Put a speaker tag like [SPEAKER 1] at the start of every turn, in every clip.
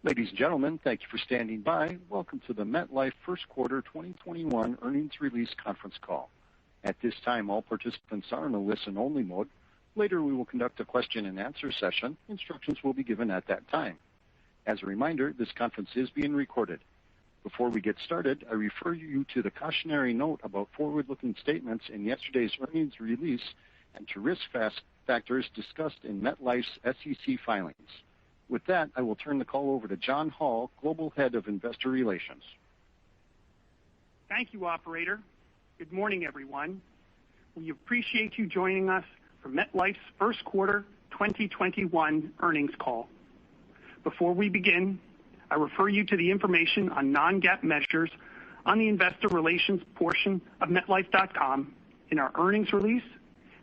[SPEAKER 1] Ladies and gentlemen, thank you for standing by. Welcome to the Metlife First Quarter 2021 Earnings Release Conference Call. At this time, all participants are in a listen-only mode. Later, we will conduct a question-and-answer session. Instructions will be given at that time. As a reminder, this conference is being recorded. Before we get started, I refer you to the cautionary note about forward-looking statements in yesterday's earnings release and to risk factors discussed in Metlife's SEC filings. With that, I will turn the call over to John Hall, Global Head of Investor Relations.
[SPEAKER 2] Thank you, operator. Good morning, everyone. We appreciate you joining us for Metlife's First Quarter 2021 Earnings Call. Before we begin, I refer you to the information on non-GAAP measures on the investor relations portion of MetLife.com, in our earnings release,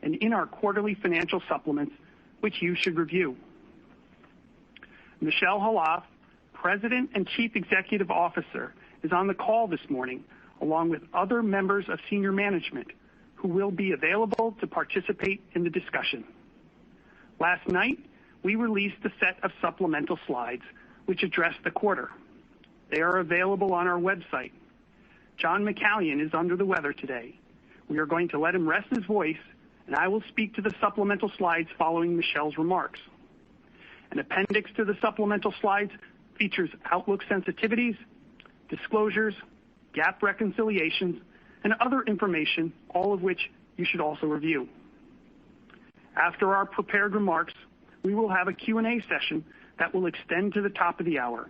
[SPEAKER 2] and in our quarterly financial supplements, which you should review. Michel Khalaf, President and Chief Executive Officer, is on the call this morning, along with other members of senior management who will be available to participate in the discussion. Last night, we released a set of supplemental slides which address the quarter. They are available on our website. John McCallion is under the weather today. We are going to let him rest his voice, and I will speak to the supplemental slides following Michel's remarks. An appendix to the supplemental slides features outlook sensitivities, disclosures, GAAP reconciliations, and other information, all of which you should also review. After our prepared remarks, we will have a Q&A session that will extend to the top of the hour.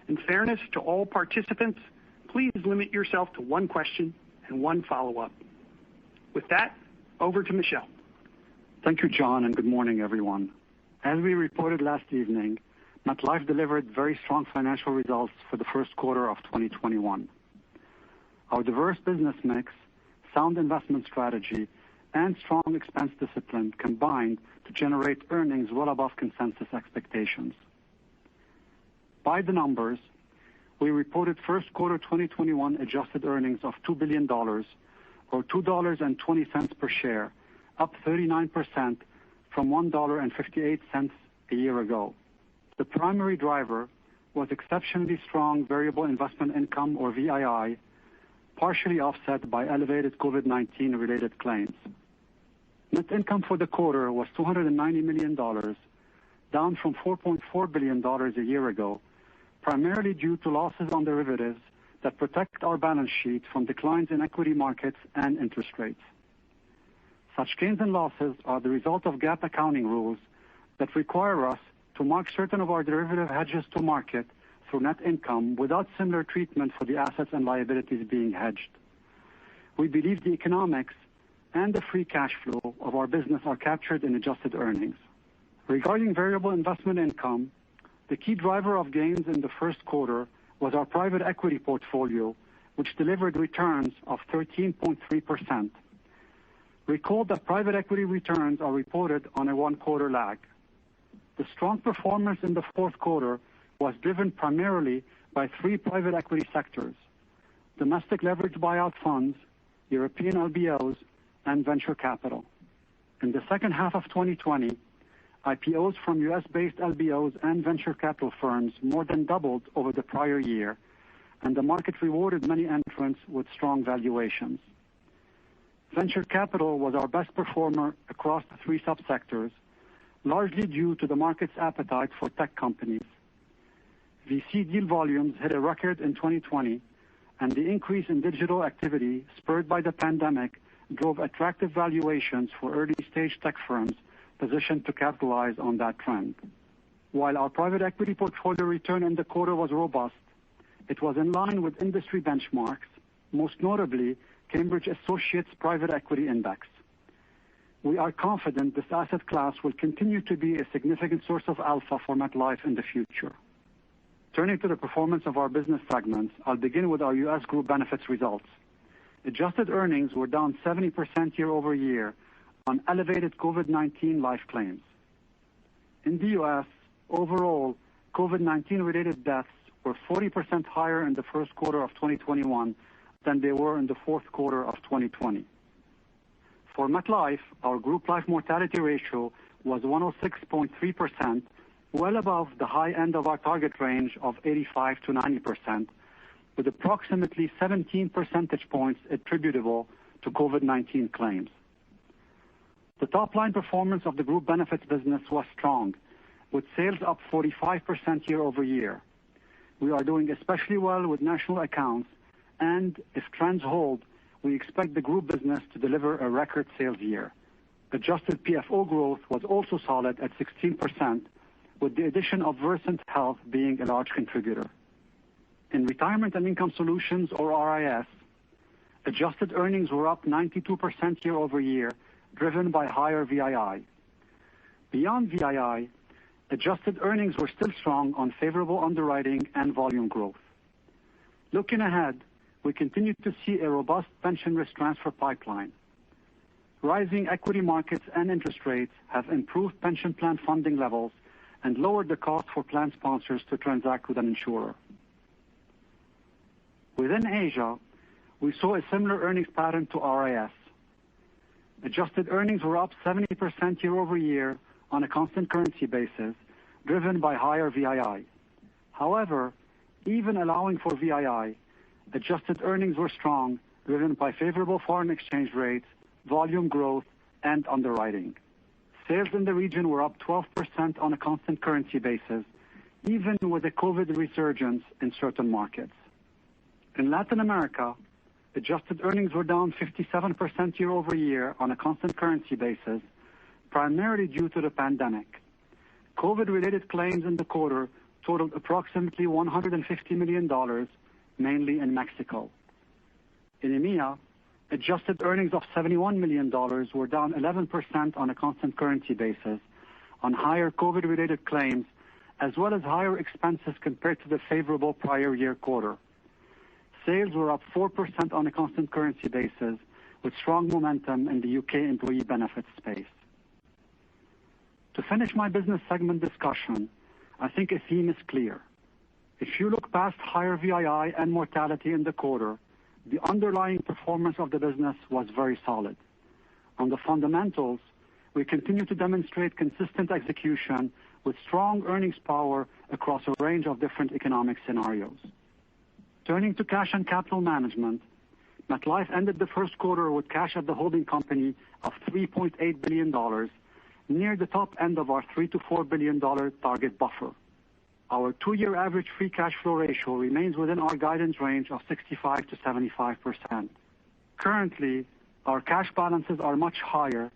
[SPEAKER 2] In fairness to all participants, please limit yourself to one question and one follow-up. With that, over to Michel.
[SPEAKER 3] Thank you, John, and good morning, everyone. As we reported last evening, MetLife delivered very strong financial results for the first quarter of 2021. Our diverse business mix, sound investment strategy, and strong expense discipline combined to generate earnings well above consensus expectations. By the numbers, we reported first quarter 2021 adjusted earnings of $2 billion, or $2.20 per share, up 39% from $1.58 a year ago. The primary driver was exceptionally strong variable investment income, or VII, partially offset by elevated COVID-19 related claims. Net income for the quarter was $290 million, down from $4.4 billion a year ago, primarily due to losses on derivatives that protect our balance sheet from declines in equity markets and interest rates. Such gains and losses are the result of GAAP accounting rules that require us to mark certain of our derivative hedges to market through net income without similar treatment for the assets and liabilities being hedged. We believe the economics and the free cash flow of our business are captured in adjusted earnings. Regarding variable investment income, the key driver of gains in the first quarter was our private equity portfolio, which delivered returns of 13.3%. Recall that private equity returns are reported on a one-quarter lag. The strong performance in the fourth quarter was driven primarily by three private equity sectors: domestic leveraged buyout funds, European LBOs, and venture capital. In the second half of 2020, IPOs from U.S.-based LBOs and venture capital firms more than doubled over the prior year, and the market rewarded many entrants with strong valuations. Venture capital was our best performer across the three subsectors, largely due to the market's appetite for tech companies. VC deal volumes hit a record in 2020, and the increase in digital activity spurred by the pandemic drove attractive valuations for early-stage tech firms positioned to capitalize on that trend. While our private equity portfolio return in the quarter was robust, it was in line with industry benchmarks, most notably Cambridge Associates Private Equity Index. We are confident this asset class will continue to be a significant source of alpha for MetLife in the future. Turning to the performance of our business segments, I'll begin with our U.S. Group Benefits results. Adjusted earnings were down 70% year over year on elevated COVID-19 life claims. In the U.S., overall, COVID-19 related deaths were 40% higher in the first quarter of 2021 than they were in the fourth quarter of 2020. For MetLife, our group life mortality ratio was 106.3%, well above the high end of our target range of 85 to 90%, with approximately 17 percentage points attributable to COVID-19 claims. The top-line performance of the group benefits business was strong, with sales up 45% year over year. We are doing especially well with national accounts, and if trends hold, we expect the group business to deliver a record sales year. Adjusted Pfo growth was also solid at 16%, with the addition of Versant Health being a large contributor. In Retirement and Income Solutions, or RIS, adjusted earnings were up 92% year over year, driven by higher VII. Beyond VII, adjusted earnings were still strong on favorable underwriting and volume growth. Looking ahead, we continue to see a robust pension risk transfer pipeline. Rising equity markets and interest rates have improved pension plan funding levels and lowered the cost for plan sponsors to transact with an insurer. Within Asia, we saw a similar earnings pattern to RIS. Adjusted earnings were up 70% year over year on a constant currency basis, driven by higher VII. However, even allowing for VII, adjusted earnings were strong, driven by favorable foreign exchange rates, volume growth, and underwriting. Sales in the region were up 12% on a constant currency basis, even with a COVID resurgence in certain markets. In Latin America, adjusted earnings were down 57% year over year on a constant currency basis, primarily due to the pandemic. COVID-related claims in the quarter totaled approximately $150 million, mainly in Mexico. In EMEA, adjusted earnings of $71 million were down 11% on a constant currency basis on higher COVID-related claims, as well as higher expenses compared to the favorable prior year quarter. Sales were up 4% on a constant currency basis, with strong momentum in the UK employee benefits space. To finish my business segment discussion, I think a theme is clear. If you look past higher VII and mortality in the quarter, the underlying performance of the business was very solid. On the fundamentals, we continue to demonstrate consistent execution with strong earnings power across a range of different economic scenarios. Turning to cash and capital management, Metlife ended the first quarter with cash at the holding company of $3.8 billion, near the top end of our $3 to $4 billion target buffer. Our two-year average free cash flow ratio remains within our guidance range of 65 to 75%. Currently, our cash balances are much higher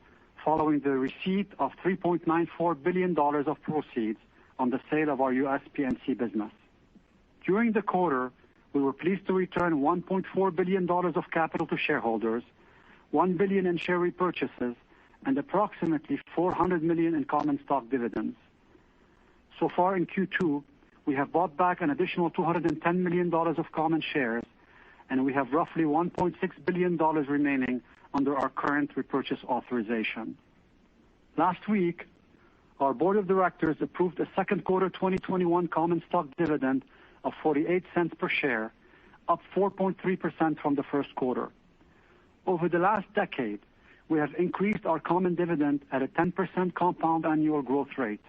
[SPEAKER 3] following the receipt of $3.94 billion of proceeds on the sale of our U.S. P&C business. During the quarter, we were pleased to return $1.4 billion of capital to shareholders, $1 billion in share repurchases, and approximately $400 million in common stock dividends. So far in Q2, we have bought back an additional $210 million of common shares, and we have roughly $1.6 billion remaining under our current repurchase authorization. Last week, our board of directors approved a second quarter 2021 common stock dividend of 48 cents per share, up 4.3% from the first quarter. Over the last decade, we have increased our common dividend at a 10% compound annual growth rate.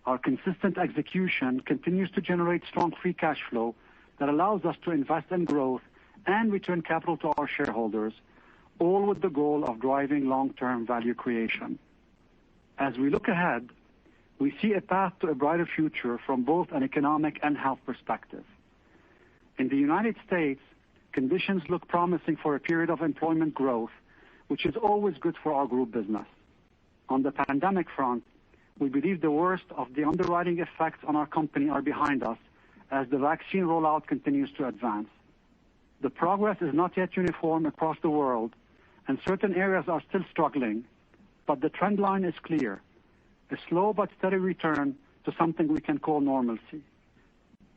[SPEAKER 3] Our consistent execution continues to generate strong free cash flow that allows us to invest in growth and return capital to our shareholders, all with the goal of driving long-term value creation. As we look ahead, we see a path to a brighter future from both an economic and health perspective. In the United States, conditions look promising for a period of employment growth, which is always good for our group business. On the pandemic front, we believe the worst of the underwriting effects on our company are behind us as the vaccine rollout continues to advance. The progress is not yet uniform across the world, and certain areas are still struggling, but the trend line is clear, a slow but steady return to something we can call normalcy.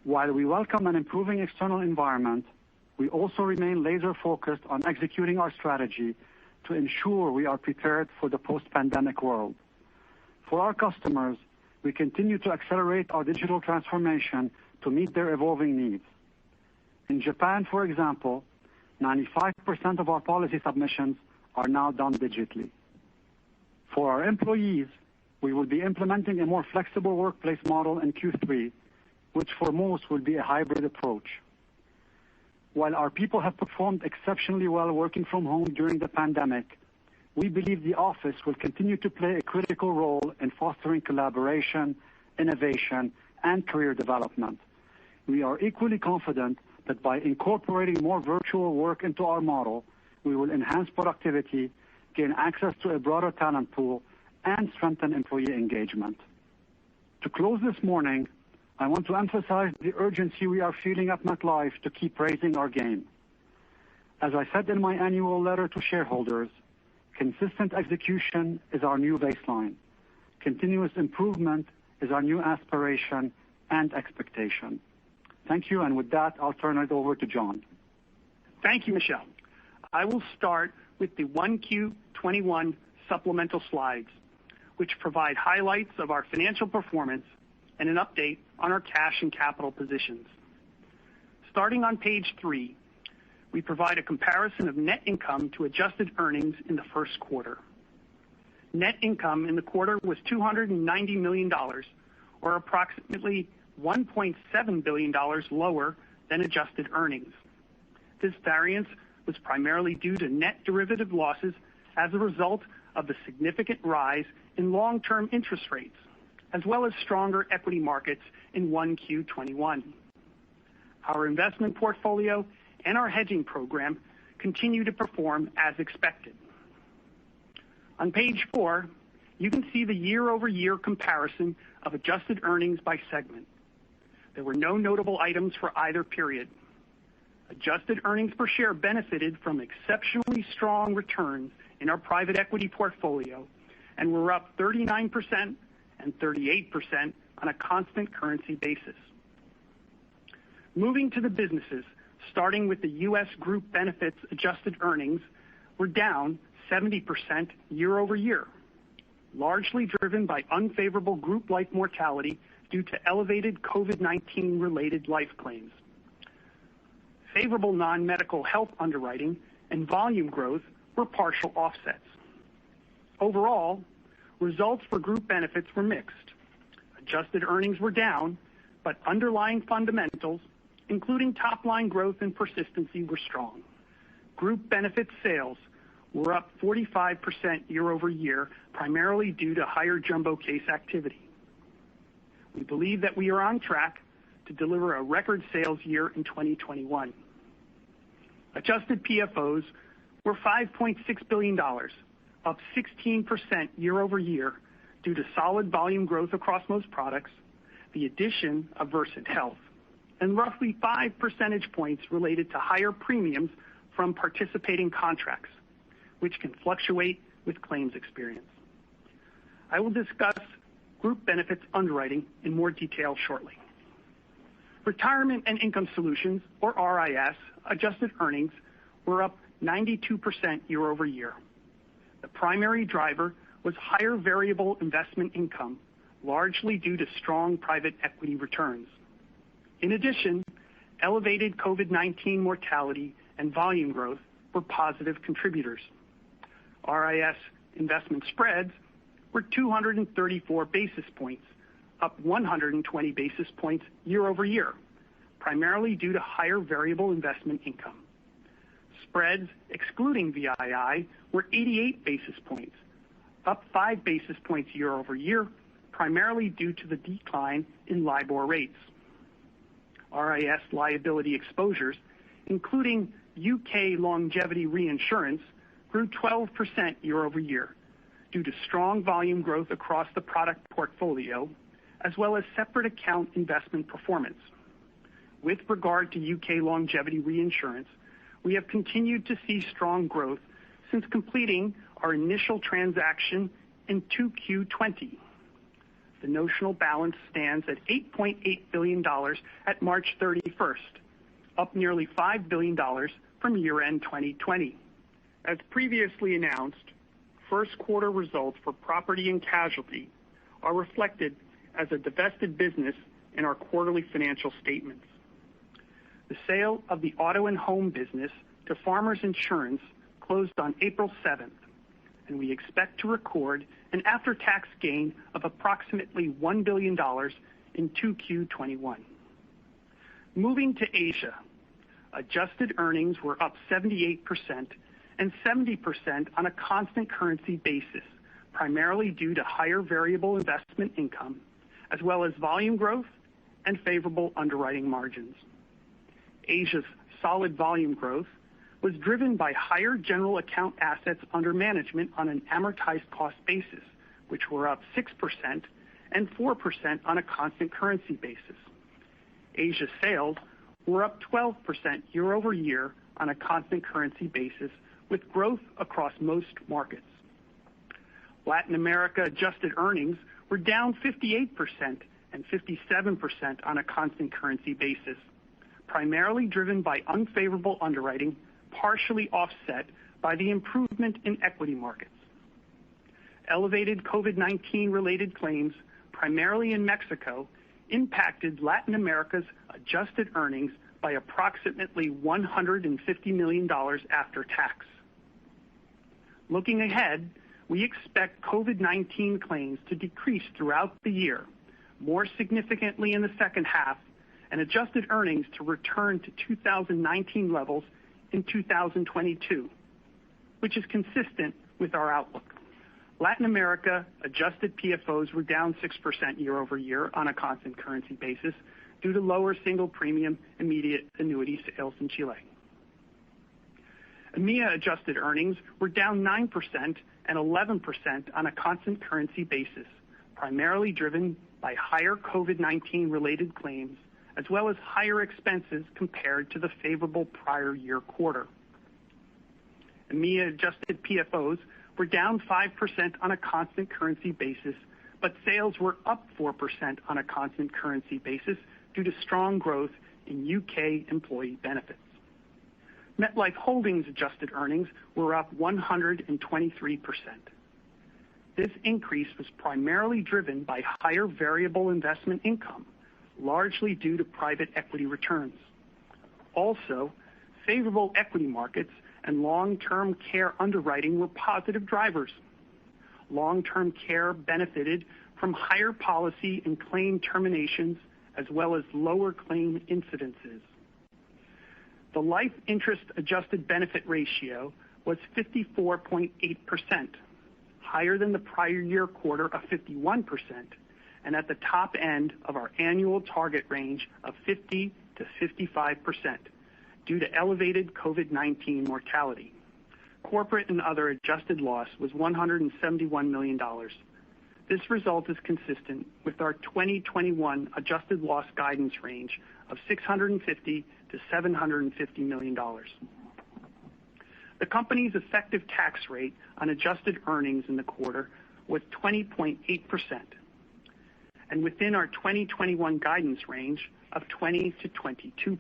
[SPEAKER 3] While we welcome an improving external environment, we also remain laser-focused on executing our strategy to ensure we are prepared for the post-pandemic world. For our customers, we continue to accelerate our digital transformation to meet their evolving needs. In Japan, for example, 95% of our policy submissions are now done digitally. For our employees, We will be implementing a more flexible workplace model in Q3, which for most will be a hybrid approach. While our people have performed exceptionally well working from home during the pandemic, we believe the office will continue to play a critical role in fostering collaboration, innovation, and career development. We are equally confident that by incorporating more virtual work into our model, we will enhance productivity, gain access to a broader talent pool, and strengthen employee engagement. To close this morning, I want to emphasize the urgency we are feeling at MetLife to keep raising our game. As I said in my annual letter to shareholders, consistent execution is our new baseline. Continuous improvement is our new aspiration and expectation. Thank you, and with that, I'll turn it over to John.
[SPEAKER 2] Thank you, Michel. I will start with the 1Q21 supplemental slides, which provide highlights of our financial performance and an update on our cash and capital positions. Starting on page 3, we provide a comparison of net income to adjusted earnings in the first quarter. Net income in the quarter was $290 million, or approximately $1.7 billion lower than adjusted earnings. This variance was primarily due to net derivative losses as a result of the significant rise in long-term interest rates, as well as stronger equity markets in 1Q21. Our investment portfolio and our hedging program continue to perform as expected. On page 4, you can see the year-over-year comparison of adjusted earnings by segment. There were no notable items for either period. Adjusted earnings per share benefited from exceptionally strong returns in our private equity portfolio and were up 39% and 38% on a constant currency basis. Moving to the businesses, starting with the U.S. Group Benefits adjusted earnings were down 70% year over year, largely driven by unfavorable group life mortality due to elevated COVID-19 related life claims. Favorable non-medical health underwriting and volume growth were partial offsets. Overall, results for Group Benefits were mixed. Adjusted earnings were down, but underlying fundamentals, including top-line growth and persistency, were strong. Group Benefits sales were up 45% year over year, primarily due to higher jumbo case activity. We believe that we are on track to deliver a record sales year in 2021. Adjusted PFOs were $5.6 billion, up 16% year over year due to solid volume growth across most products, the addition of Versant Health, and roughly 5 percentage points related to higher premiums from participating contracts, which can fluctuate with claims experience. I will discuss Group Benefits underwriting in more detail shortly. Retirement and Income Solutions, or RIS, adjusted earnings were up 92% year over year. The primary driver was higher variable investment income, largely due to strong private equity returns. In addition, elevated COVID-19 mortality and volume growth were positive contributors. RIS investment spreads were 234 basis points, up 120 basis points year over year, primarily due to higher variable investment income. Spreads excluding VII were 88 basis points, up 5 basis points year over year, primarily due to the decline in LIBOR rates. RIS liability exposures, including UK longevity reinsurance, grew 12% year over year due to strong volume growth across the product portfolio, as well as separate account investment performance. With regard to UK longevity reinsurance, we have continued to see strong growth since completing our initial transaction in 2Q20. The notional balance stands at $8.8 billion at March 31st, up nearly $5 billion from year-end 2020. As previously announced, first quarter results for property and casualty are reflected as a divested business in our quarterly financial statements. The sale of the auto and home business to Farmers Insurance closed on April 7th, and we expect to record an after-tax gain of approximately $1 billion in 2Q21. Moving to Asia, adjusted earnings were up 78% and 70% on a constant currency basis, primarily due to higher variable investment income, as well as volume growth and favorable underwriting margins. Asia's solid volume growth was driven by higher general account assets under management on an amortized cost basis, which were up 6% and 4% on a constant currency basis. Asia sales were up 12% year over year on a constant currency basis, with growth across most markets. Latin America adjusted earnings were down 58% and 57% on a constant currency basis, primarily driven by unfavorable underwriting, partially offset by the improvement in equity markets. Elevated COVID-19 related claims, primarily in Mexico, impacted Latin America's adjusted earnings by approximately $150 million after tax. Looking ahead, we expect COVID-19 claims to decrease throughout the year, more significantly in the second half, and adjusted earnings to return to 2019 levels in 2022, which is consistent with our outlook. Latin America adjusted PFOs were down 6% year over year on a constant currency basis due to lower single premium immediate annuity sales in Chile. EMEA adjusted earnings were down 9% and 11% on a constant currency basis, primarily driven by higher COVID-19 related claims, as well as higher expenses compared to the favorable prior year quarter. EMEA adjusted PFOs were down 5% on a constant currency basis, but sales were up 4% on a constant currency basis due to strong growth in UK employee benefits. Metlife Holdings adjusted earnings were up 123%. This increase was primarily driven by higher variable investment income, largely due to private equity returns. Also, favorable equity markets and long-term care underwriting were positive drivers. Long-term care benefited from higher policy and claim terminations, as well as lower claim incidences. The life interest adjusted benefit ratio was 54.8%, higher than the prior year quarter of 51%, and at the top end of our annual target range of 50 to 55%, due to elevated COVID-19 mortality. Corporate and other adjusted loss was $171 million. This result is consistent with our 2021 adjusted loss guidance range of $650 to $750 million. The company's effective tax rate on adjusted earnings in the quarter was 20.8%, and within our 2021 guidance range of 20 to 22%.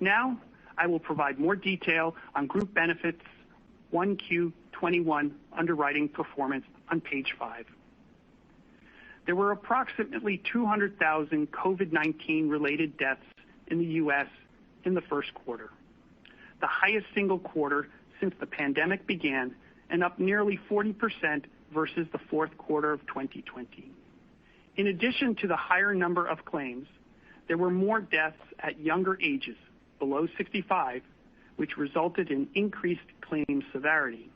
[SPEAKER 2] Now, I will provide more detail on Group Benefits 1Q21 underwriting performance on page 5. There were approximately 200,000 COVID-19 related deaths in the U.S. in the first quarter, the highest single quarter since the pandemic began, and up nearly 40% versus the fourth quarter of 2020. In addition to the higher number of claims, there were more deaths at younger ages, below 65, which resulted in increased claim severity.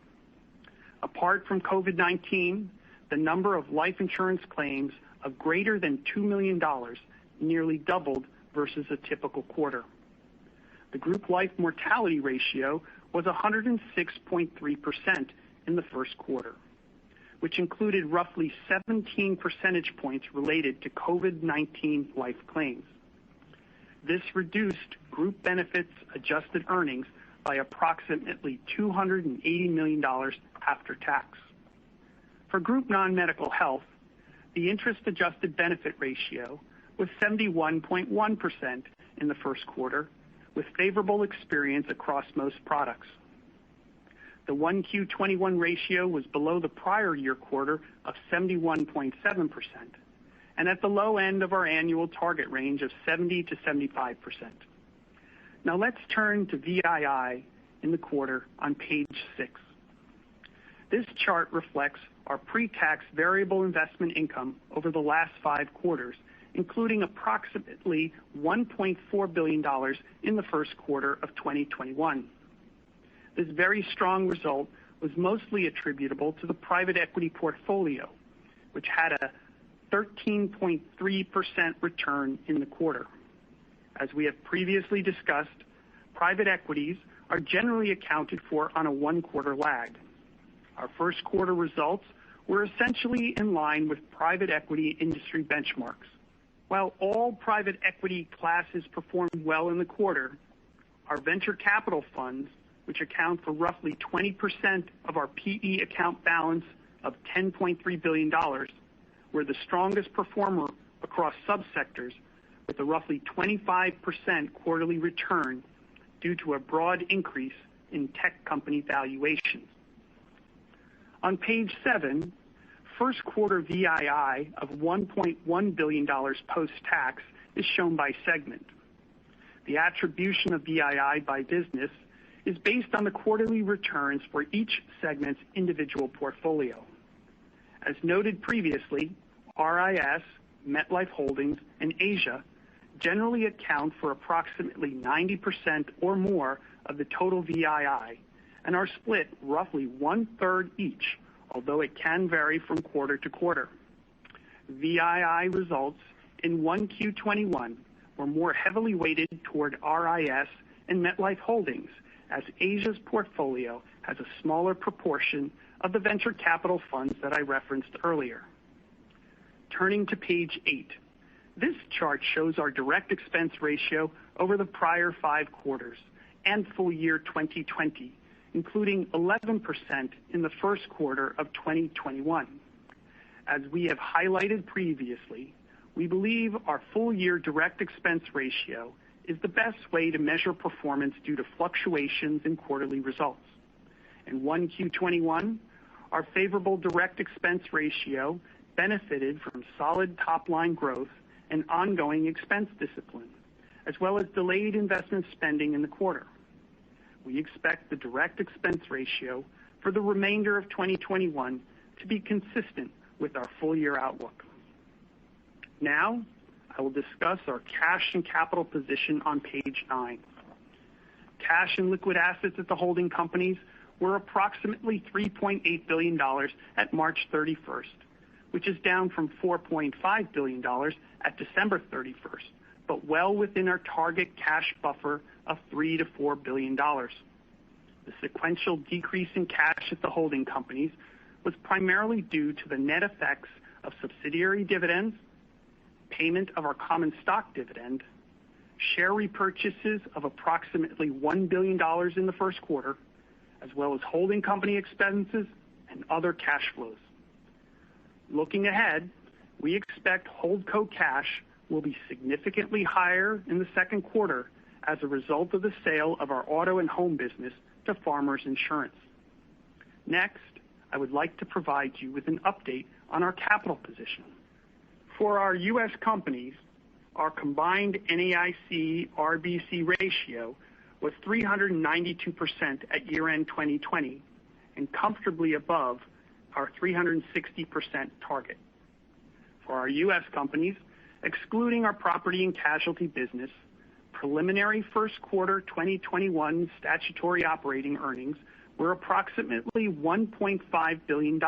[SPEAKER 2] Apart from COVID-19, the number of life insurance claims of greater than $2 million nearly doubled versus a typical quarter. The group life mortality ratio was 106.3% in the first quarter, which included roughly 17 percentage points related to COVID-19 life claims. This reduced Group Benefits adjusted earnings by approximately $280 million after tax. For Group Non-Medical Health, the interest adjusted benefit ratio was 71.1% in the first quarter, with favorable experience across most products. The 1Q21 ratio was below the prior year quarter of 71.7%, and at the low end of our annual target range of 70 to 75%. Now let's turn to VII in the quarter on page 6. This chart reflects our pre-tax variable investment income over the last 5 quarters, including approximately $1.4 billion in the first quarter of 2021. This very strong result was mostly attributable to the private equity portfolio, which had a 13.3% return in the quarter. As we have previously discussed, private equities are generally accounted for on a 1-quarter lag. Our first quarter results were essentially in line with private equity industry benchmarks. While all private equity classes performed well in the quarter, our venture capital funds, which account for roughly 20% of our PE account balance of $10.3 billion, were the strongest performer across subsectors with a roughly 25% quarterly return due to a broad increase in tech company valuations. On page 7, first quarter VII of $1.1 billion post-tax is shown by segment. The attribution of VII by business is based on the quarterly returns for each segment's individual portfolio. As noted previously, RIS, Metlife Holdings, and Asia generally account for approximately 90% or more of the total VII and are split roughly 1/3 each, although it can vary from quarter to quarter. VII results in 1Q21 were more heavily weighted toward RIS and Metlife Holdings, as Asia's portfolio has a smaller proportion of the venture capital funds that I referenced earlier. Turning to page 8, this chart shows our direct expense ratio over the prior 5 quarters and full year 2020, including 11% in the first quarter of 2021. As we have highlighted previously, we believe our full year direct expense ratio is the best way to measure performance due to fluctuations in quarterly results. In 1Q21, our favorable direct expense ratio benefited from solid top-line growth and ongoing expense discipline, as well as delayed investment spending in the quarter. We expect the direct expense ratio for the remainder of 2021 to be consistent with our full-year outlook. Now, I will discuss our cash and capital position on page 9. Cash and liquid assets at the holding companies were approximately $3.8 billion at March 31st, which is down from $4.5 billion at December 31st, but well within our target cash buffer of $3 to $4 billion. The sequential decrease in cash at the holding companies was primarily due to the net effects of subsidiary dividends, payment of our common stock dividend, share repurchases of approximately $1 billion in the first quarter, as well as holding company expenses and other cash flows. Looking ahead, we expect holdco cash will be significantly higher in the second quarter as a result of the sale of our auto and home business to Farmers Insurance. Next, I would like to provide you with an update on our capital position. For our U.S. companies, our combined NAIC-RBC ratio was 392% at year-end 2020 and comfortably above our 360% target. For our U.S. companies, excluding our property and casualty business, preliminary first quarter 2021 statutory operating earnings were approximately $1.5 billion,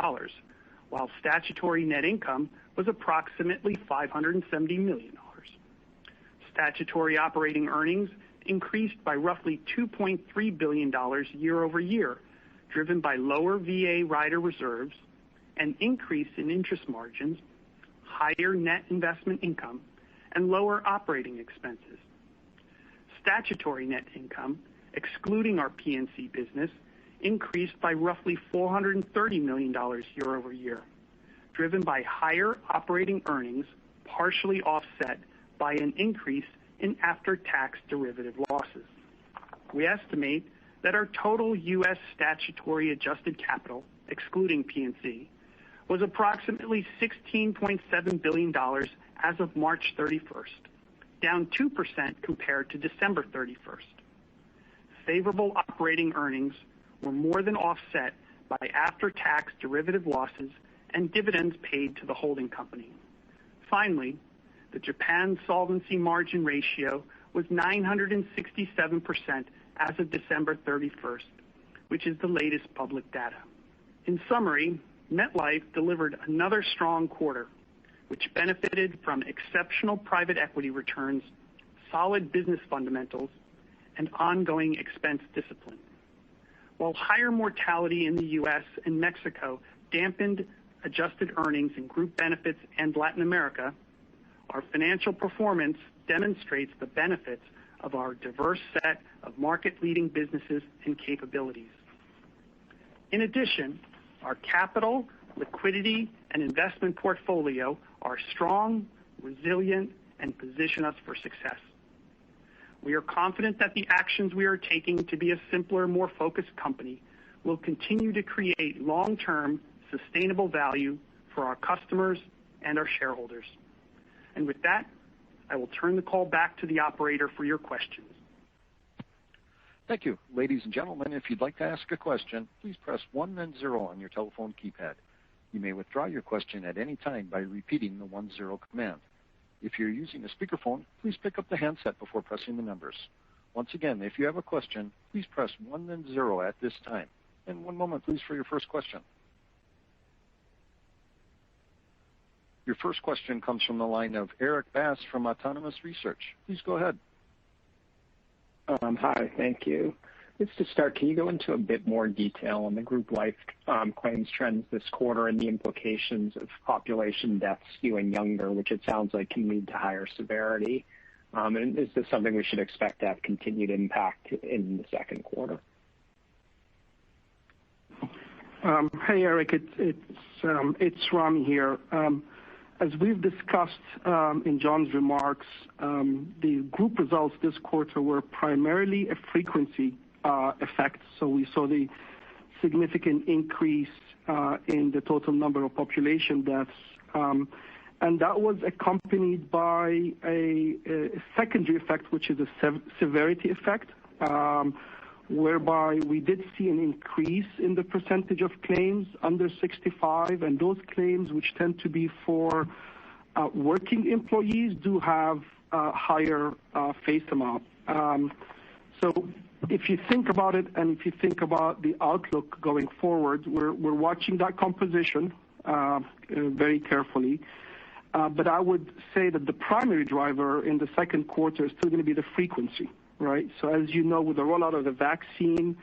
[SPEAKER 2] while statutory net income was approximately $570 million. Statutory operating earnings increased by roughly $2.3 billion year over year, driven by lower VA rider reserves, an increase in interest margins, higher net investment income, and lower operating expenses. Statutory net income, excluding our P&C business, increased by roughly $430 million year over year, driven by higher operating earnings, partially offset by an increase in after-tax derivative losses. We estimate that our total U.S. statutory adjusted capital, excluding P&C, was approximately $16.7 billion as of March 31st, down 2% compared to December 31st. Favorable operating earnings were more than offset by after-tax derivative losses and dividends paid to the holding company. Finally, the Japan solvency margin ratio was 967% as of December 31st, which is the latest public data. In summary, Metlife delivered another strong quarter, which benefited from exceptional private equity returns, solid business fundamentals, and ongoing expense discipline. While higher mortality in the U.S. and Mexico dampened adjusted earnings in Group Benefits and Latin America, our financial performance demonstrates the benefits of our diverse set of market-leading businesses and capabilities. In addition, our capital, liquidity, and investment portfolio are strong, resilient, and position us for success. We are confident that the actions we are taking to be a simpler, more focused company will continue to create long-term, sustainable value for our customers and our shareholders. And with that, I will turn the call back to the operator for your questions.
[SPEAKER 1] Thank you. Ladies and gentlemen, if you'd like to ask a question, please press 1 then 0 on your telephone keypad. You may withdraw your question at any time by repeating the 1-0 command. If you're using a speakerphone, please pick up the handset before pressing the numbers. Once again, if you have a question, please press 1 then 0 at this time. And one moment, please, for your first question. Your first question comes from the line of Erik Bass from Autonomous Research. Please go ahead.
[SPEAKER 4] Hi, thank you. Just to start, can you go into a bit more detail on the group life claims trends this quarter and the implications of population deaths skewing younger, which it sounds like can lead to higher severity? And is this something we should expect to have continued impact in the second quarter?
[SPEAKER 5] Hey, Eric, it's Rami here. As we've discussed in John's remarks, the group results this quarter were primarily a frequency effect. So we saw the significant increase in the total number of population deaths. And that was accompanied by a secondary effect, which is a severity effect, whereby we did see an increase in the percentage of claims under 65, and those claims, which tend to be for working employees, do have a higher face amount. So if you think about it, and if you think about the outlook going forward, we're watching that composition very carefully. But I would say that the primary driver in the second quarter is still going to be the frequency, right? So as you know, with the rollout of the vaccine,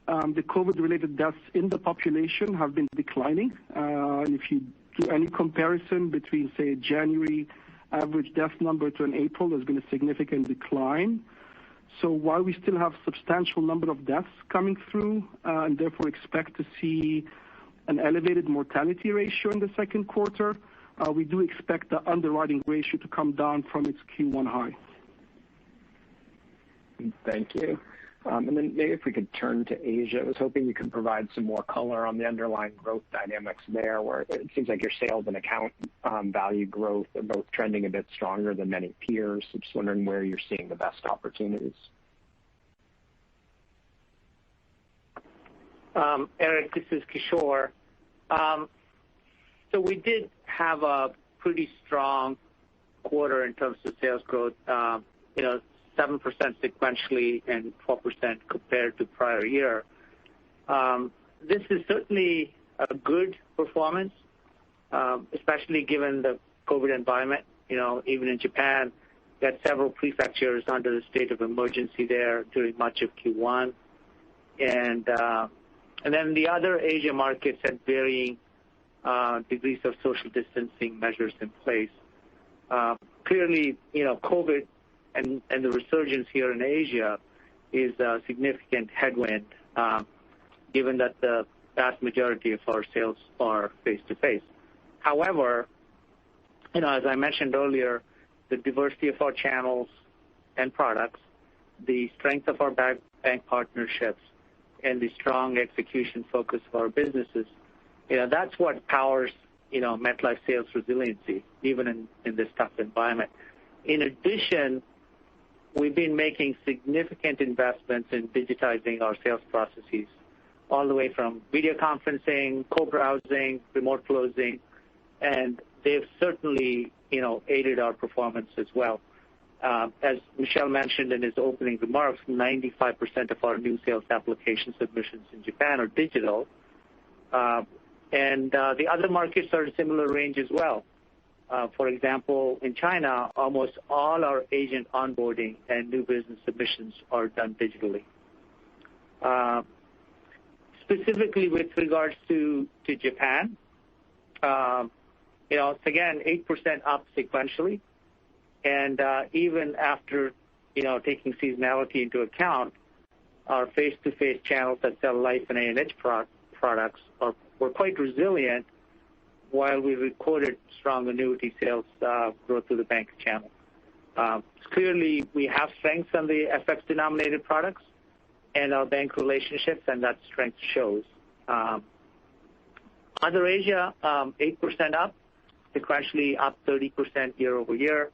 [SPEAKER 5] the COVID-related deaths in the population have been declining. And if you do any comparison between, say, a January average death number to an April, there's been a significant decline. So while we still have substantial number of deaths coming through, and therefore expect to see an elevated mortality ratio in the second quarter, we do expect the underwriting ratio to come down from its Q1 high.
[SPEAKER 4] Thank you. And then maybe if we could turn to Asia, I was hoping you could provide some more color on the underlying growth dynamics there, where it seems like your sales and account value growth are both trending a bit stronger than many peers. I'm just wondering where you're seeing the best opportunities.
[SPEAKER 6] Eric, this is Kishore. So we did have a pretty strong quarter in terms of sales growth, 7% sequentially and 12% compared to prior year. This is certainly a good performance, especially given the COVID environment. Even in Japan, we had several prefectures under the state of emergency there during much of Q1. And then the other Asia markets had varying degrees of social distancing measures in place. Clearly, COVID and the resurgence here in Asia is a significant headwind, given that the vast majority of our sales are face-to-face. However, as I mentioned earlier, the diversity of our channels and products, the strength of our bank partnerships, and the strong execution focus of our businesses, that's what powers, MetLife sales resiliency, even in this tough environment. In addition, we've been making significant investments in digitizing our sales processes all the way from video conferencing, co-browsing, remote closing, and they've certainly, aided our performance as well. As Michel mentioned in his opening remarks, 95% of our new sales application submissions in Japan are digital. And the other markets are in a similar range as well. For example, in China, almost all our agent onboarding and new business submissions are done digitally. Specifically with regards to Japan, it's again 8% up sequentially, and even after taking seasonality into account, our face-to-face channels that sell life and A&H products were quite resilient, while we recorded strong annuity sales growth through the bank channel. Clearly, we have strengths on the FX-denominated products and our bank relationships, and that strength shows. Other Asia, 8% up, sequentially up 30% year over year.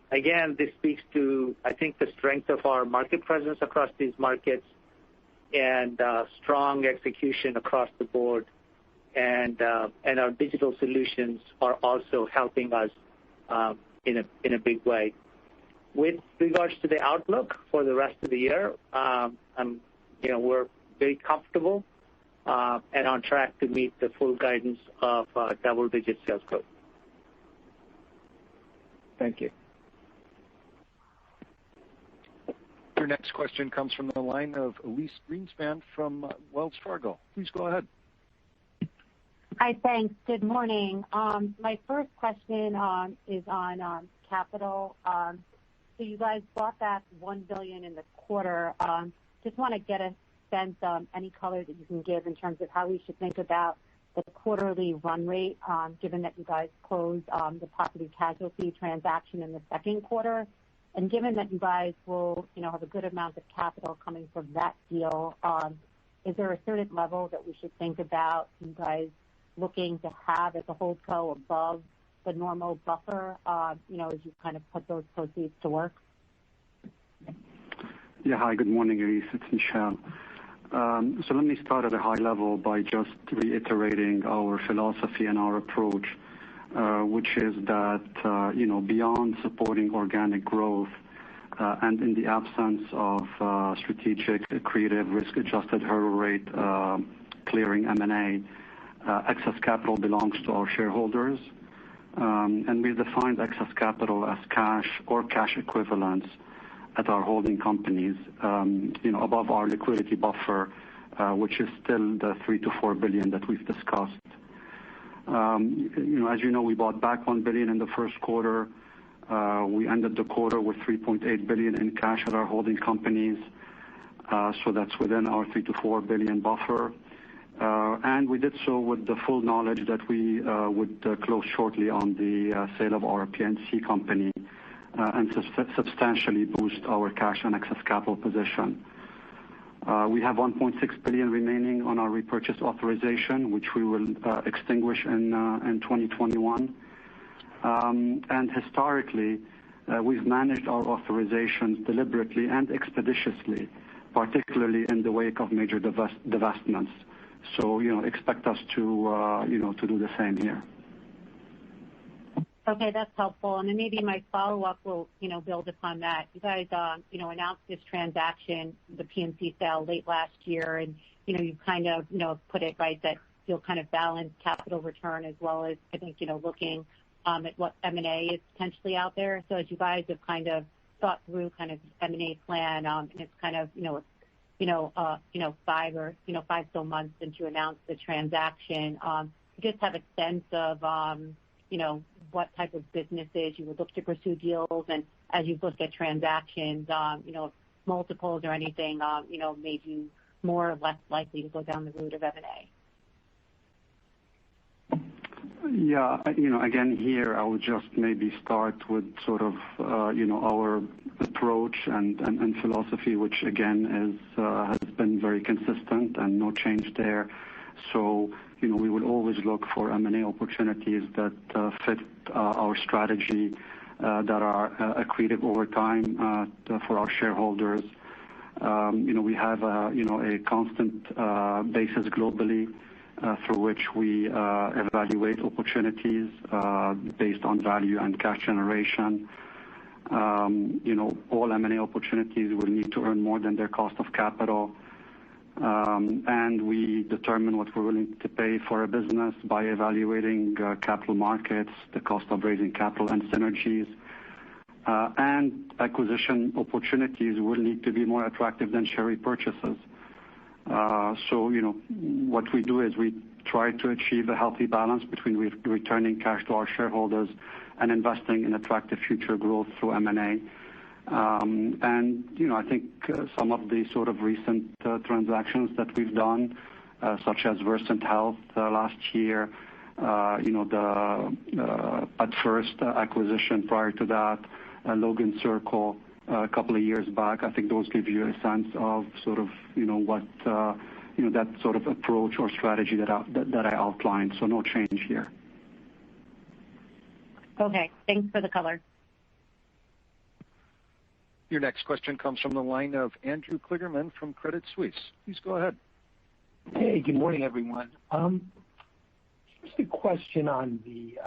[SPEAKER 6] Again, this speaks to, I think, the strength of our market presence across these markets and strong execution across the board. And our digital solutions are also helping us in a big way. With regards to the outlook for the rest of the year, we're very comfortable and on track to meet the full guidance of double-digit sales growth.
[SPEAKER 4] Thank you.
[SPEAKER 1] Your next question comes from the line of Elyse Greenspan from Wells Fargo. Please go ahead.
[SPEAKER 7] Hi, thanks. Good morning. My first question is on capital. So you guys bought back $1 billion in the quarter. Just want to get a sense of any color that you can give in terms of how we should think about the quarterly run rate, given that you guys closed the property casualty transaction in the second quarter. And given that you guys will, have a good amount of capital coming from that deal, is there a certain level that we should think about you guys looking to have as a holdco above the normal buffer, as you kind of put those proceeds to work?
[SPEAKER 3] Yeah, hi, good morning, Elise. It's Michel. So let me start at a high level by just reiterating our philosophy and our approach, which is that, beyond supporting organic growth and in the absence of strategic, creative, risk-adjusted hurdle rate clearing M&A, excess capital belongs to our shareholders. And we've defined excess capital as cash or cash equivalents at our holding companies, above our liquidity buffer, which is still the $3 to $4 billion that we've discussed. As you know, we bought back $1 billion in the first quarter. We ended the quarter with $3.8 billion in cash at our holding companies. So that's within our $3 to $4 billion buffer. And we did so with the full knowledge that we would close shortly on the sale of our P&C company and substantially boost our cash and excess capital position. We have $1.6 billion remaining on our repurchase authorization, which we will extinguish in 2021. And historically, we've managed our authorizations deliberately and expeditiously, particularly in the wake of major divestments. So, expect us to do the same here.
[SPEAKER 7] Okay, that's helpful. And then maybe my follow-up will, build upon that. You guys, announced this transaction, the P&C sale late last year, and, you kind of, put it right that you'll kind of balance capital return as well as, I think, looking at what M&A is potentially out there. So as you guys have kind of thought through kind of M&A plan, and it's kind of, 5 still months since you announced the transaction, you just have a sense of, what type of businesses you would look to pursue deals, and as you look at transactions, multiples or anything, made you more or less likely to go down the route of M&A?
[SPEAKER 3] Yeah, again, here I would just maybe start with sort of, our approach and philosophy, which again has been very consistent and no change there. So, we will always look for M&A opportunities that fit our strategy, that are accretive over time for our shareholders. We have a constant basis globally through which we evaluate opportunities based on value and cash generation. All M&A opportunities will need to earn more than their cost of capital. And we determine what we're willing to pay for a business by evaluating capital markets, the cost of raising capital, and synergies. And acquisition opportunities will need to be more attractive than share repurchases. What we do is we try to achieve a healthy balance between returning cash to our shareholders and investing in attractive future growth through M&A. I think some of the sort of recent transactions that we've done, such as Versant Health last year, the At First acquisition prior to that, Logan Circle a couple of years back, I think those give you a sense of sort of what that sort of approach or strategy that I outlined. So no change here.
[SPEAKER 7] Okay, thanks for the color.
[SPEAKER 1] Your next question comes from the line of Andrew Kligerman from Credit Suisse. Please go ahead.
[SPEAKER 8] Hey, good morning, everyone. Just a question on the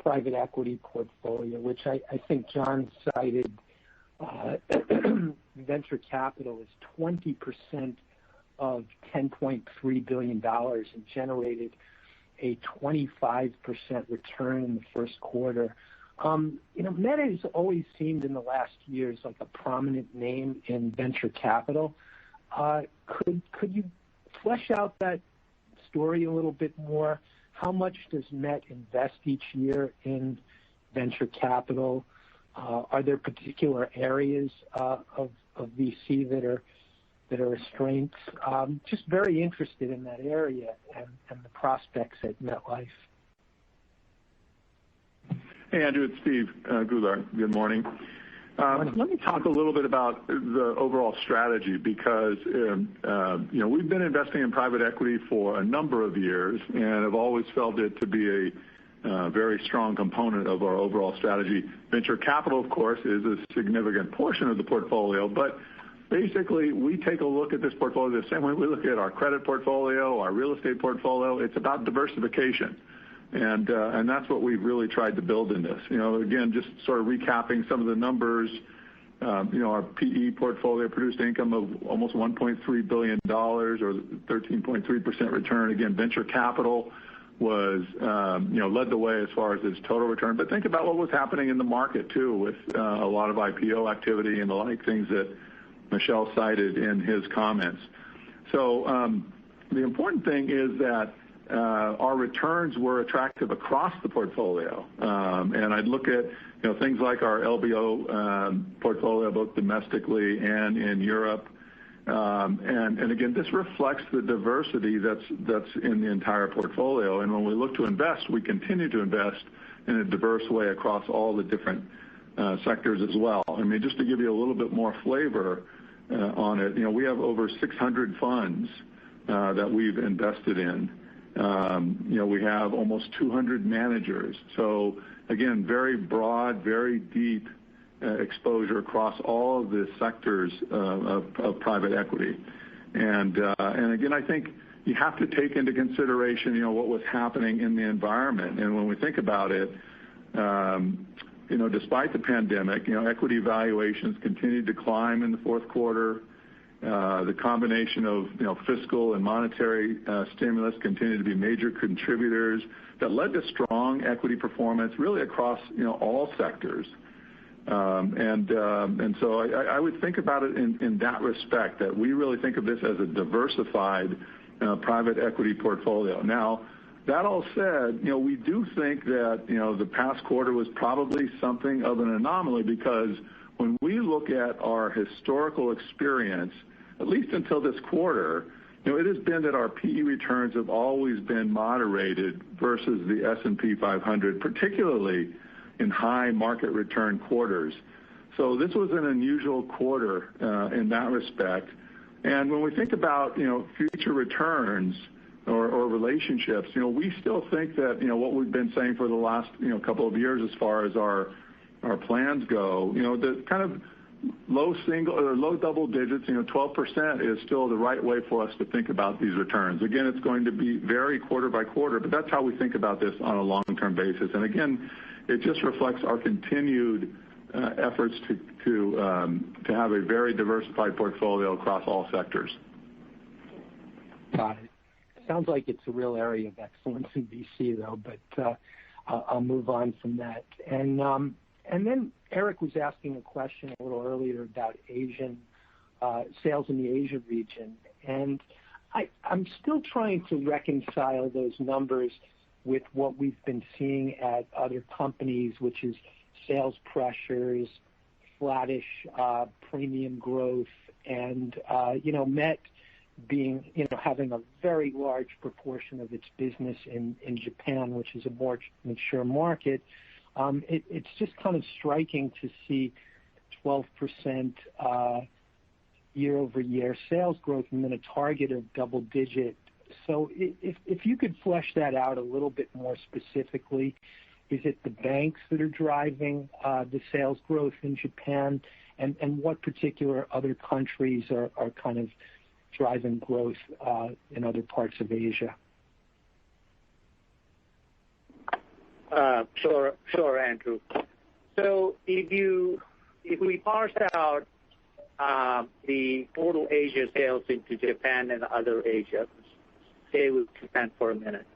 [SPEAKER 8] private equity portfolio, which I think John cited. Venture capital is 20% of $10.3 billion and generated a 25% return in the first quarter. Meta has always seemed in the last years like a prominent name in venture capital. Could you flesh out that story a little bit more? How much does Met invest each year in venture capital? Are there particular areas of VC that are a strength? Just very interested in that area and the prospects at MetLife.
[SPEAKER 9] Hey, Andrew, it's Steve Goulart. Good morning. Let me talk a little bit about the overall strategy because, we've been investing in private equity for a number of years and have always felt it to be a very strong component of our overall strategy. Venture capital, of course, is a significant portion of the portfolio, but basically we take a look at this portfolio the same way we look at our credit portfolio, our real estate portfolio. It's about diversification. And that's what we've really tried to build in this. Again, just sort of recapping some of the numbers, our PE portfolio produced income of almost $1.3 billion or 13.3% return. Again, venture capital was, led the way as far as its total return. But think about what was happening in the market too with a lot of IPO activity and the like things that Michel cited in his comments. So the important thing is that our returns were attractive across the portfolio. And I'd look at things like our LBO portfolio, both domestically and in Europe. And again, this reflects the diversity that's in the entire portfolio. And when we look to invest, we continue to invest in a diverse way across all the different sectors as well. I mean, just to give you a little bit more flavor on it, we have over 600 funds that we've invested in. We have almost 200 managers. So again, very broad, very deep exposure across all of the sectors of private equity. And again, I think you have to take into consideration, what was happening in the environment. And when we think about it, despite the pandemic, equity valuations continued to climb in the fourth quarter. The combination of fiscal and monetary stimulus continued to be major contributors that led to strong equity performance really across all sectors. And so I would think about it in that respect, that we really think of this as a diversified private equity portfolio. Now, that all said, we do think that the past quarter was probably something of an anomaly because when we look at our historical experience, at least until this quarter, it has been that our PE returns have always been moderated versus the S&P 500, particularly in high market return quarters. So this was an unusual quarter in that respect. And when we think about future returns or relationships, we still think that what we've been saying for the last couple of years as far as our plans go, the kind of low double digits, 12% is still the right way for us to think about these returns. Again, it's going to be vary quarter by quarter, but that's how we think about this on a long-term basis. And again, it just reflects our continued efforts to have a very diversified portfolio across all sectors.
[SPEAKER 8] Got it. Sounds like it's a real area of excellence in BC, though, but I'll move on from that. And then Eric was asking a question a little earlier about Asian sales in the Asia region, and I'm still trying to reconcile those numbers with what we've been seeing at other companies, which is sales pressures, flattish premium growth, and Met being having a very large proportion of its business in Japan, which is a more mature market. It's just kind of striking to see 12% year-over-year sales growth and then a target of double digit. So if you could flesh that out a little bit more specifically, is it the banks that are driving the sales growth in Japan, and what particular other countries are kind of driving growth in other parts of Asia?
[SPEAKER 6] Sure, Andrew. So if we parse out the total Asia sales into Japan and other Asia, stay with Japan for a minute.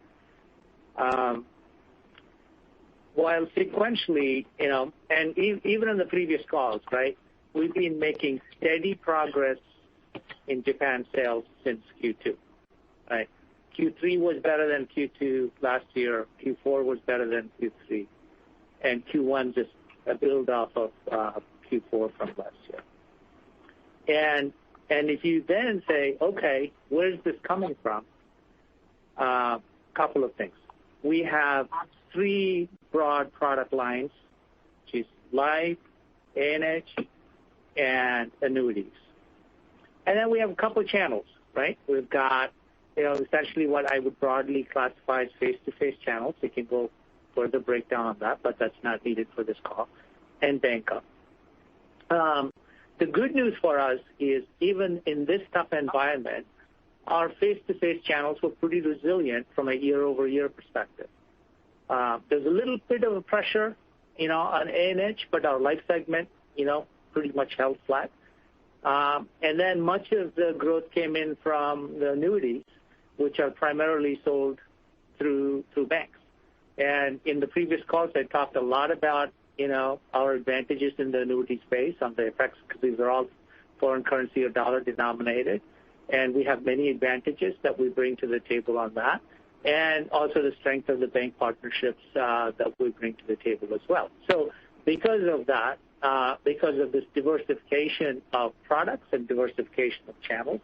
[SPEAKER 6] While sequentially, and even in the previous calls, right, we've been making steady progress in Japan sales since Q2, right? Q3 was better than Q2 last year. Q4 was better than Q3. And Q1 just a build off of Q4 from last year. And if you then say, okay, where's this coming from? Couple of things. We have 3 broad product lines, which is life, A&H, and annuities. And then we have a couple of channels, right? We've got essentially what I would broadly classify as face-to-face channels. We can go further breakdown on that, but that's not needed for this call, and banker. The good news for us is even in this tough environment, our face-to-face channels were pretty resilient from a year-over-year perspective. There's a little bit of a pressure, on A&H, but our life segment, pretty much held flat. And then much of the growth came in from the annuities, which are primarily sold through banks. And in the previous calls, I talked a lot about, our advantages in the annuity space on the effects, because these are all foreign currency or dollar denominated. And we have many advantages that we bring to the table on that. And also the strength of the bank partnerships that we bring to the table as well. So because of that, because of this diversification of products and diversification of channels,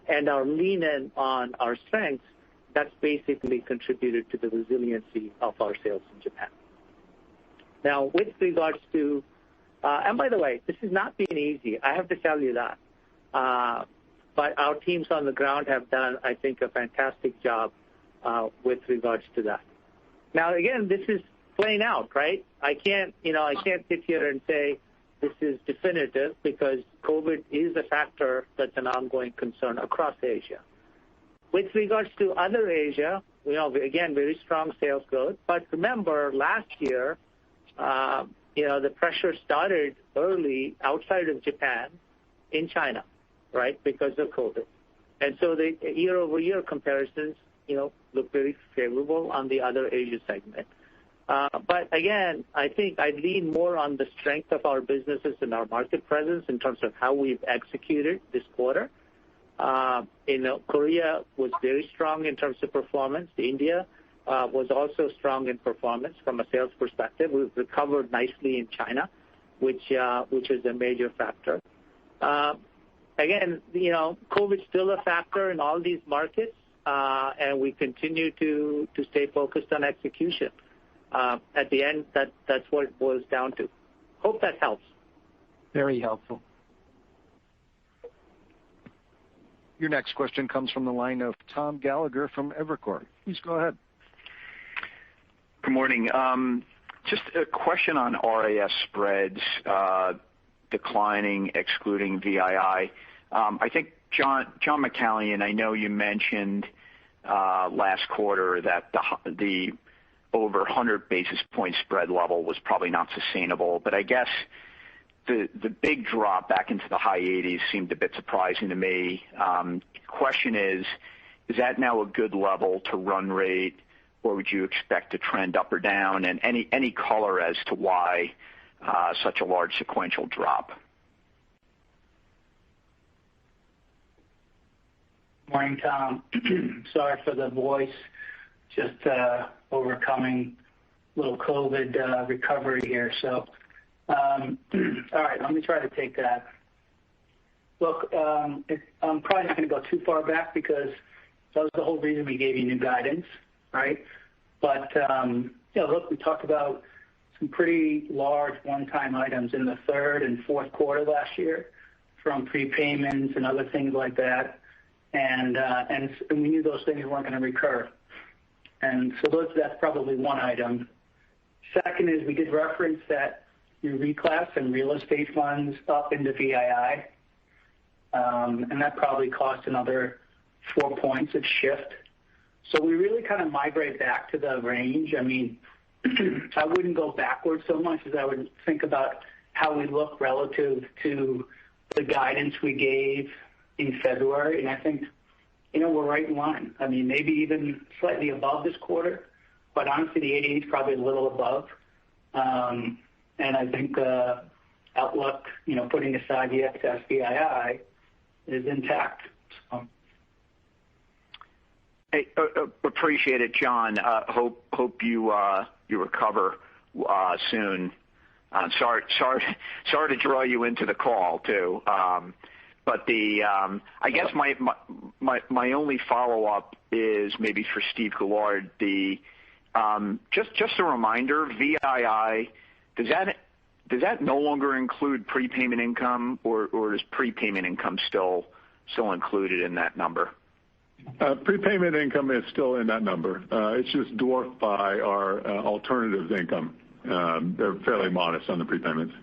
[SPEAKER 6] and our lean in on our strengths, that's basically contributed to the resiliency of our sales in Japan. Now, with regards to, and by the way, this has not been easy. I have to tell you that. But our teams on the ground have done, I think, a fantastic job with regards to that. Now, again, this is playing out, right? I can't sit here and say this is definitive because COVID is a factor that's an ongoing concern across Asia. With regards to other Asia, again, very strong sales growth. But remember, last year, the pressure started early outside of Japan in China, right, because of COVID. And so the year-over-year comparisons, look very favorable on the other Asia segment. But again, I think I'd lean more on the strength of our businesses and our market presence in terms of how we've executed this quarter. Korea was very strong in terms of performance. India was also strong in performance from a sales perspective. We've recovered nicely in China, which is a major factor. Again, COVID's still a factor in all these markets, and we continue to stay focused on execution. At the end, that's what it boils down to. Hope that helps.
[SPEAKER 8] Very helpful.
[SPEAKER 1] Your next question comes from the line of Tom Gallagher from Evercore. Please go ahead.
[SPEAKER 10] Good morning. Just a question on RIS spreads. declining, excluding VII. I think John McCallion, I know you mentioned last quarter that the over 100 basis point spread level was probably not sustainable, but I guess the big drop back into the high 80s seemed a bit surprising to me. Question is that now a good level to run rate, or would you expect to trend up or down? And any color as to why such a large sequential drop?
[SPEAKER 11] Morning, Tom. Sorry for the voice. Just overcoming a little COVID recovery here. So, all right, let me try to take that. Look, I'm probably not going to go too far back because that was the whole reason we gave you new guidance, right? But, look, we talked about some pretty large one-time items in the third and fourth quarter last year from prepayments and other things like that. And we knew those things weren't going to recur. And so that's probably one item. Second is we did reference that you reclass some real estate funds up into VII. And that probably cost another 4 points of shift. So we really kind of migrate back to the range. I mean, I wouldn't go backwards so much as I would think about how we look relative to the guidance we gave in February. And I think, we're right in line. I mean, maybe even slightly above this quarter, but honestly, the 88 is probably a little above. And I think outlook, putting aside the excess VII, is intact. So.
[SPEAKER 10] Hey, appreciate it, John. Hope you recover soon. Sorry to draw you into the call too. But I guess my only follow up is maybe for Steve Goulart. Just a reminder, VII, does that no longer include prepayment income, or is prepayment income still included in that number?
[SPEAKER 9] Prepayment income is still in that number. It's just dwarfed by our alternatives income. They're fairly modest on the prepayments.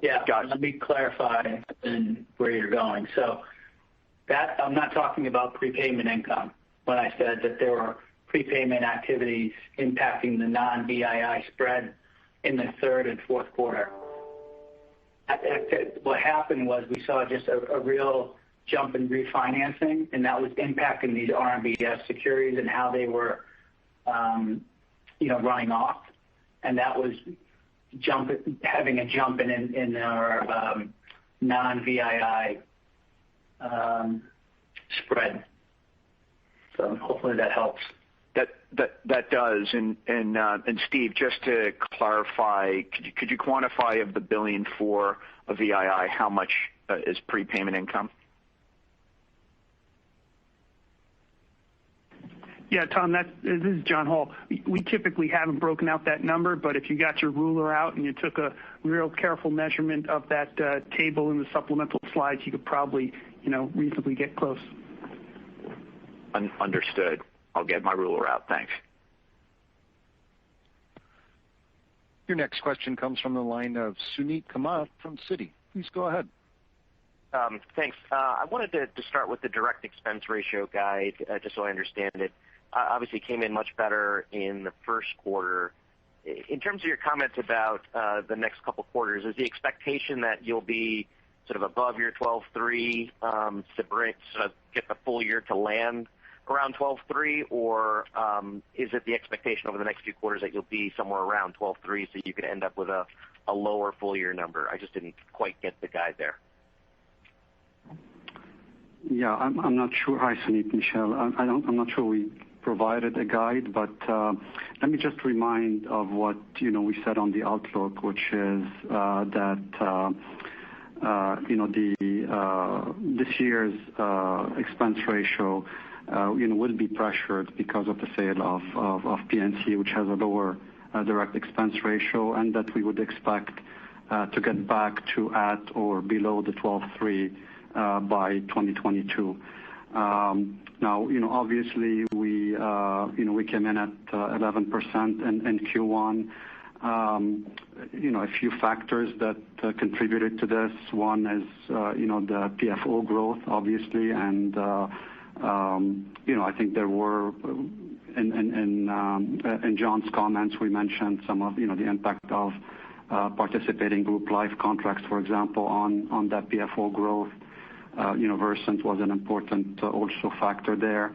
[SPEAKER 11] Yeah, let me clarify where you're going. So that I'm not talking about prepayment income when I said that there were prepayment activities impacting the non-VII spread in the third and fourth quarter. What happened was we saw just a real jump in refinancing, and that was impacting these RMBS securities and how they were, running off, and that was having a jump in our non-VII spread. So hopefully that helps.
[SPEAKER 10] That does. And Steve, just to clarify, could you quantify of the $1 billion of VII, how much is prepayment income?
[SPEAKER 2] Yeah, Tom, this is John Hall. We typically haven't broken out that number, but if you got your ruler out and you took a real careful measurement of that table in the supplemental slides, you could probably, reasonably get close.
[SPEAKER 10] Understood. I'll get my ruler out. Thanks.
[SPEAKER 1] Your next question comes from the line of Suneet Kamath from Citi. Please go ahead.
[SPEAKER 12] Thanks. I wanted to start with the direct expense ratio guide, just so I understand it. Obviously came in much better in the first quarter. In terms of your comments about the next couple quarters, is the expectation that you'll be sort of above your 12.3 to get the full year to land around 12.3, or is it the expectation over the next few quarters that you'll be somewhere around 12.3 so you could end up with a lower full year number? I just didn't quite get the guide there.
[SPEAKER 3] Yeah, I'm not sure. Hi, Suneet, Michelle. I'm not sure we provided a guide, but let me just remind of what we said on the outlook, which is that this year's expense ratio will be pressured because of the sale of PNC, which has a lower direct expense ratio, and that we would expect to get back to at or below the 12.3 by 2022. Now, obviously we came in at 11% in Q1. A few factors that contributed to this. One is, the Pfo growth, obviously, and I think there were in John's comments we mentioned some of the impact of participating group life contracts, for example, on that Pfo growth. Versant was an important also factor there.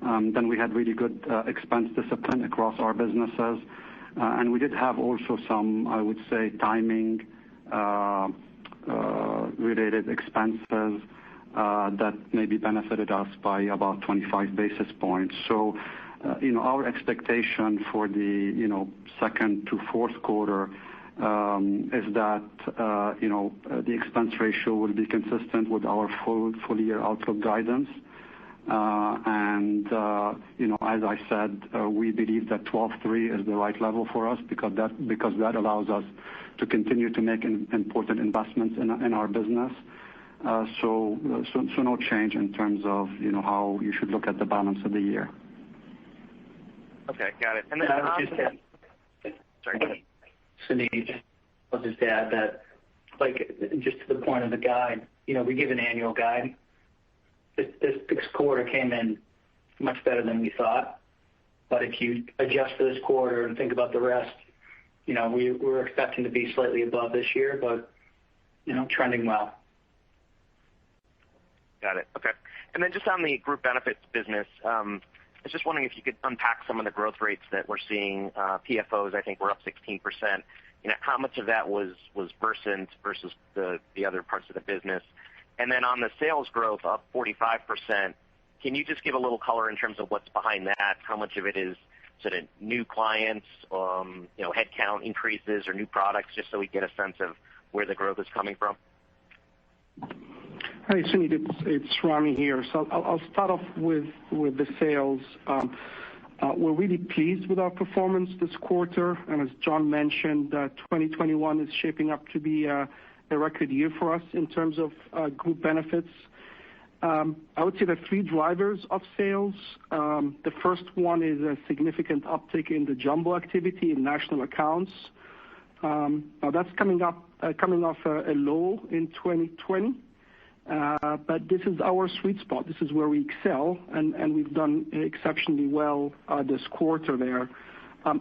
[SPEAKER 3] Then we had really good expense discipline across our businesses. And we did have also some, I would say, timing related expenses that maybe benefited us by about 25 basis points. So, our expectation for the, second to fourth quarter is that, the expense ratio will be consistent with our full year outlook guidance. As I said, we believe that 12.3 is the right level for us because that allows us to continue to make important investments in our business. So no change in terms of how you should look at the balance of the year.
[SPEAKER 12] Okay, got it. And then sorry, go ahead.
[SPEAKER 11] Suneet, I'll just add that, just to the point of the guide, we give an annual guide. This quarter came in much better than we thought. But if you adjust for this quarter and think about the rest, we're expecting to be slightly above this year, but, trending well.
[SPEAKER 12] Got it. Okay. And then just on the group benefits business, I was just wondering if you could unpack some of the growth rates that we're seeing. PFOs, I think, were up 16%. How much of that was Versant versus the other parts of the business? And then on the sales growth up 45%, can you just give a little color in terms of what's behind that? How much of it is sort of new clients, headcount increases or new products, just so we get a sense of where the growth is coming from?
[SPEAKER 2] Hi, Suneet, it's Ramy here. So I'll start off with the sales. We're really pleased with our performance this quarter, and as John mentioned, 2021 is shaping up to be a record year for us in terms of group benefits. I would say there are three drivers of sales. The first one is a significant uptick in the jumbo activity in national accounts. Now that's coming off a low in 2020. But this is our sweet spot. This is where we excel, and we've done exceptionally well this quarter there.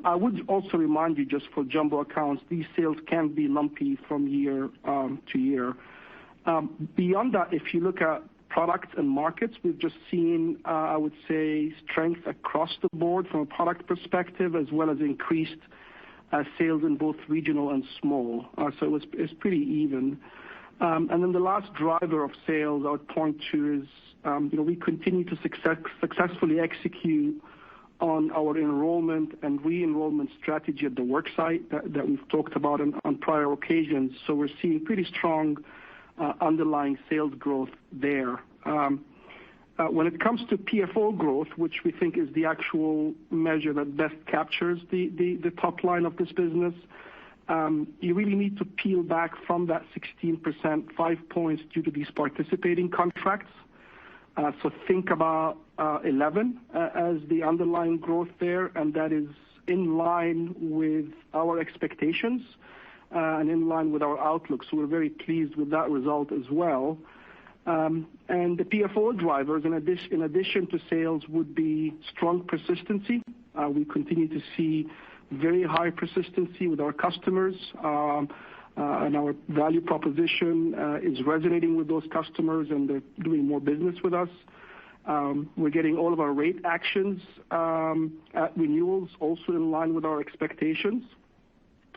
[SPEAKER 2] I would also remind you, just for jumbo accounts, these sales can be lumpy from year to year. Beyond that, if you look at products and markets, we've just seen, I would say, strength across the board from a product perspective, as well as increased sales in both regional and small. So it's pretty even. And then the last driver of sales I would point to is, we continue to successfully execute on our enrollment and re-enrollment strategy at the worksite that we've talked about on prior occasions. So we're seeing pretty strong underlying sales growth there. When it comes to Pfo growth, which we think is the actual measure that best captures the top line of this business, you really need to peel back from that 16%, 5 points due to these participating contracts. So think about 11 as the underlying growth there, and that is in line with our expectations and in line with our outlook. So we're very pleased with that result as well. And the Pfo drivers, in addition to sales, would be strong persistency. We continue to see very high persistency with our customers, and our value proposition is resonating with those customers, and they're doing more business with us. We're getting all of our rate actions at renewals also in line with our expectations.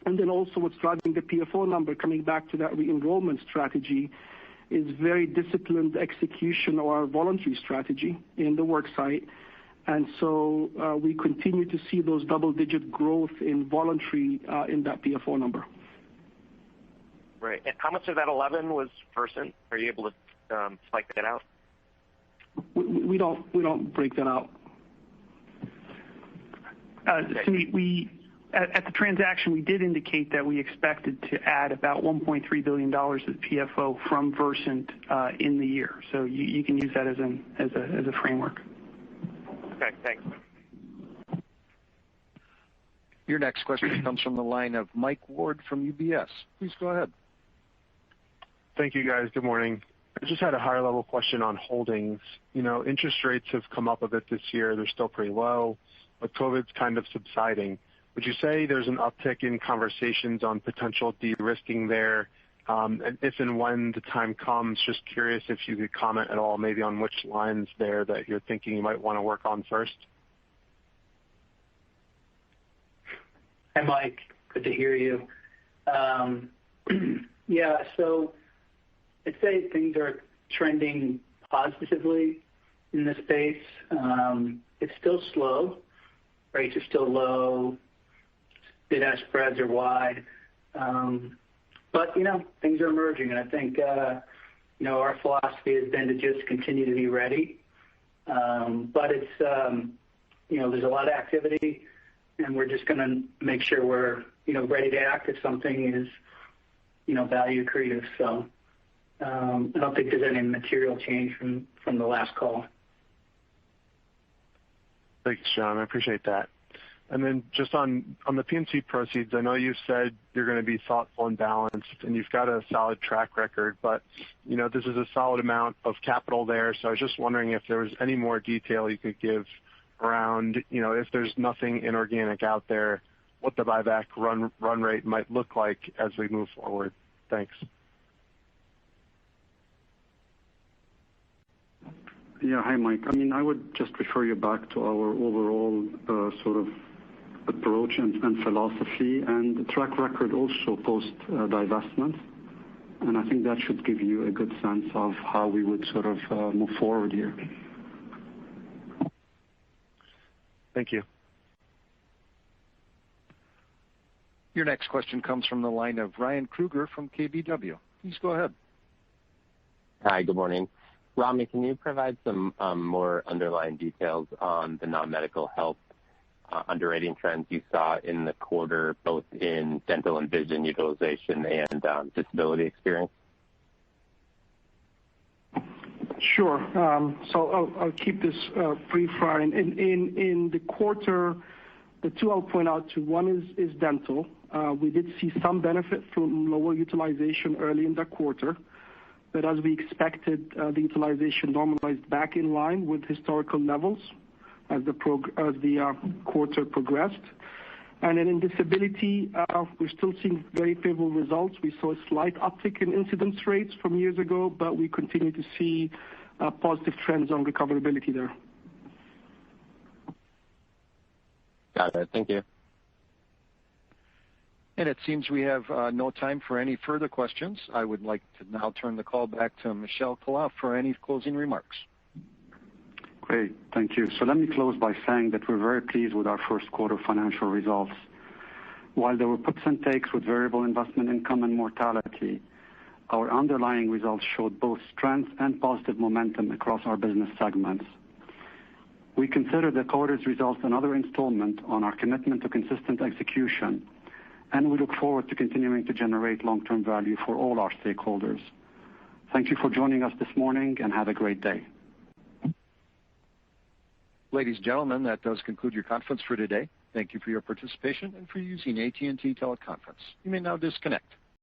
[SPEAKER 2] And then also what's driving the Pfo number, coming back to that re-enrollment strategy, is very disciplined execution of our voluntary strategy in the worksite. And so we continue to see those double-digit growth in voluntary in that Pfo number.
[SPEAKER 12] Right. And how much of that 11 was Versant? Are you able to spike that out?
[SPEAKER 2] We don't break that out. Suneet, at the transaction, we did indicate that we expected to add about $1.3 billion of Pfo from Versant in the year. So you can use that as a framework.
[SPEAKER 12] Okay, thanks.
[SPEAKER 1] Your next question comes from the line of Mike Ward from UBS. Please go ahead.
[SPEAKER 13] Thank you, guys. Good morning. I just had a higher level question on holdings. Interest rates have come up a bit this year. They're still pretty low, but COVID's kind of subsiding. Would you say there's an uptick in conversations on potential de-risking there? And if and when the time comes, just curious if you could comment at all maybe on which lines there that you're thinking you might want to work on first.
[SPEAKER 11] Hi, Mike. Good to hear you. Yeah, so I'd say things are trending positively in this space. It's still slow. Rates are still low. Bid-ask spreads are wide. But, things are emerging, and I think, our philosophy has been to just continue to be ready. But it's, there's a lot of activity, and we're just going to make sure we're, ready to act if something is, value accretive. So I don't think there's any material change from the last call.
[SPEAKER 13] Thanks, John. I appreciate that. And then just on the P&C proceeds, I know you said you're going to be thoughtful and balanced, and you've got a solid track record, but, this is a solid amount of capital there. So I was just wondering if there was any more detail you could give around, if there's nothing inorganic out there, what the buyback run rate might look like as we move forward. Thanks.
[SPEAKER 3] Yeah, hi, Mike. I would just refer you back to our overall sort of approach and philosophy and the track record also post divestment. And I think that should give you a good sense of how we would sort of move forward here.
[SPEAKER 13] Thank you.
[SPEAKER 1] Your next question comes from the line of Ryan Krueger from KBW. Please go ahead.
[SPEAKER 14] Hi, good morning. Rami, can you provide some more underlying details on the non-medical health underwriting trends you saw in the quarter, both in dental and vision utilization and disability experience?
[SPEAKER 5] Sure. So I'll keep this brief, Ryan. In the quarter, the two I'll point out to, one is dental. We did see some benefit from lower utilization early in the quarter, but as we expected, the utilization normalized back in line with historical levels as the quarter progressed. And then in disability, we're still seeing very favorable results. We saw a slight uptick in incidence rates from years ago, but we continue to see positive trends on recoverability there.
[SPEAKER 14] Got it. Thank you.
[SPEAKER 1] And it seems we have no time for any further questions. I would like to now turn the call back to Michel Khalaf for any closing remarks.
[SPEAKER 3] Great. Thank you. So let me close by saying that we're very pleased with our first quarter financial results. While there were puts and takes with variable investment income and mortality, our underlying results showed both strength and positive momentum across our business segments. We consider the quarter's results another installment on our commitment to consistent execution, and we look forward to continuing to generate long-term value for all our stakeholders. Thank you for joining us this morning, and have a great day.
[SPEAKER 1] Ladies and gentlemen, that does conclude your conference for today. Thank you for your participation and for using AT&T Teleconference. You may now disconnect.